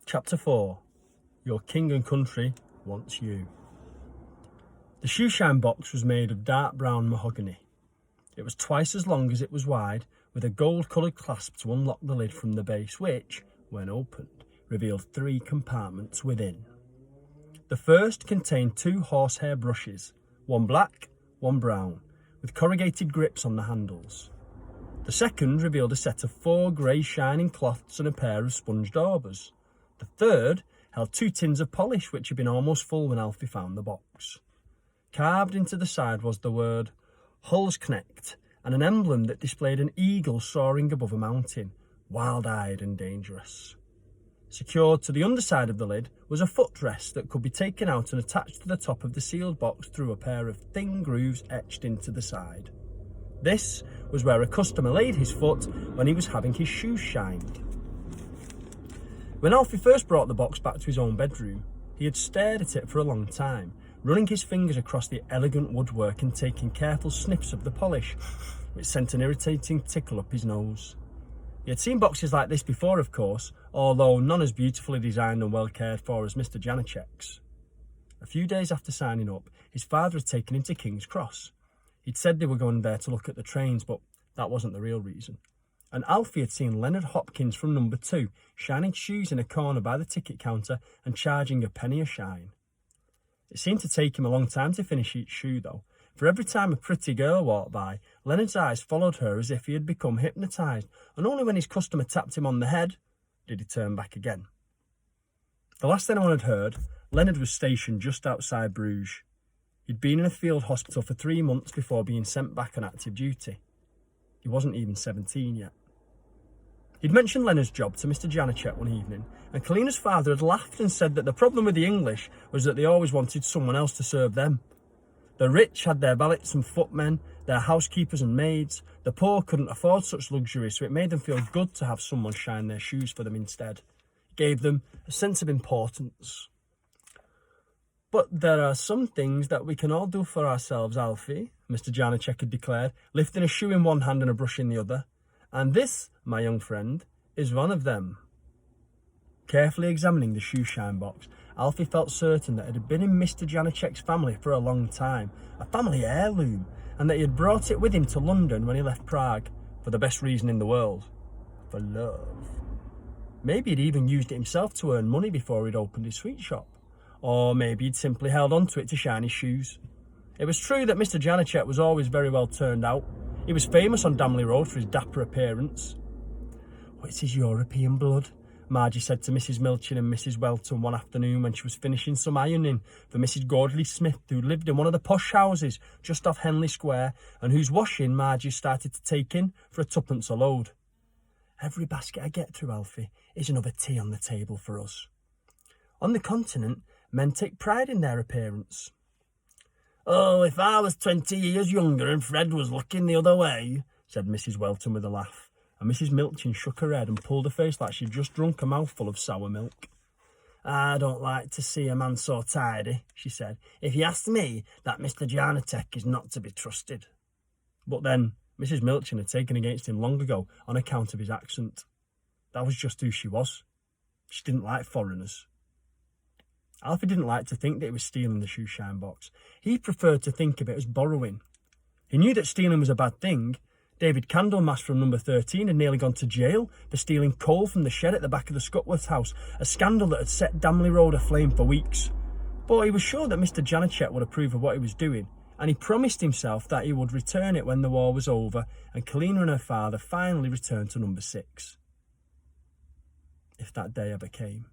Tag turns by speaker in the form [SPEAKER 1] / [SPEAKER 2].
[SPEAKER 1] Chapter 4. Your king and country wants you. The shoeshine box was made of dark brown mahogany. It was twice as long as it was wide, with a gold-coloured clasp to unlock the lid from the base, which, when opened, revealed 3 compartments within. The first contained 2 horsehair brushes, one black, one brown, with corrugated grips on the handles. The second revealed a set of 4 grey shining cloths and a pair of sponge daubers. The third held 2 tins of polish, which had been almost full when Alfie found the box. Carved into the side was the word Hulsknecht and an emblem that displayed an eagle soaring above a mountain, wild-eyed and dangerous. Secured to the underside of the lid was a footrest that could be taken out and attached to the top of the sealed box through a pair of thin grooves etched into the side. This was where a customer laid his foot when he was having his shoes shined. When Alfie first brought the box back to his own bedroom, he had stared at it for a long time, running his fingers across the elegant woodwork and taking careful sniffs of the polish, which sent an irritating tickle up his nose. He had seen boxes like this before, of course, although none as beautifully designed and well cared for as Mr. Janacek's. A few days after signing up, his father had taken him to King's Cross. He'd said they were going there to look at the trains, but that wasn't the real reason. And Alfie had seen Leonard Hopkins from number 2 shining shoes in a corner by the ticket counter and charging a penny a shine. It seemed to take him a long time to finish each shoe, though, for every time a pretty girl walked by, Leonard's eyes followed her as if he had become hypnotised, and only when his customer tapped him on the head did he turn back again. The last anyone had heard, Leonard was stationed just outside Bruges. He'd been in a field hospital for 3 months before being sent back on active duty. He wasn't even 17 yet. He'd mentioned Leonard's job to Mr. Janacek one evening, and Kalina's father had laughed and said that the problem with the English was that they always wanted someone else to serve them. The rich had their valets and footmen, their housekeepers and maids. The poor couldn't afford such luxury, so it made them feel good to have someone shine their shoes for them instead. It gave them a sense of importance. "But there are some things that we can all do for ourselves, Alfie," Mr. Janacek had declared, lifting a shoe in one hand and a brush in the other. "And this, my young friend, is one of them." Carefully examining the shoeshine box, Alfie felt certain that it had been in Mr. Janacek's family for a long time, a family heirloom, and that he had brought it with him to London when he left Prague, for the best reason in the world: for love. Maybe he'd even used it himself to earn money before he'd opened his sweet shop, or maybe he'd simply held on to it to shine his shoes. It was true that Mr. Janacek was always very well turned out. He was famous on Damley Road for his dapper appearance. "Oh, it's his European blood," Margie said to Mrs. Milchin and Mrs. Welton one afternoon when she was finishing some ironing for Mrs. Gordley Smith, who lived in one of the posh houses just off Henley Square and whose washing Margie started to take in for a 2pence a load. "Every basket I get through, Alfie, is another tea on the table for us." On the continent, men take pride in their appearance. "Oh, if I was 20 years younger and Fred was looking the other way," said Mrs. Welton with a laugh, and Mrs. Milchin shook her head and pulled a face like she'd just drunk a mouthful of sour milk. "I don't like to see a man so tidy," she said. "If you ask me, that Mr. Janacek is not to be trusted." But then Mrs. Milchin had taken against him long ago on account of his accent. That was just who she was. She didn't like foreigners. Alfie didn't like to think that he was stealing the shoeshine box. He preferred to think of it as borrowing. He knew that stealing was a bad thing. David Candlemas from number 13 had nearly gone to jail for stealing coal from the shed at the back of the Scutworth house, a scandal that had set Damley Road aflame for weeks. But he was sure that Mr. Janacek would approve of what he was doing, and he promised himself that he would return it when the war was over and Kalina and her father finally returned to number 6. If that day ever came.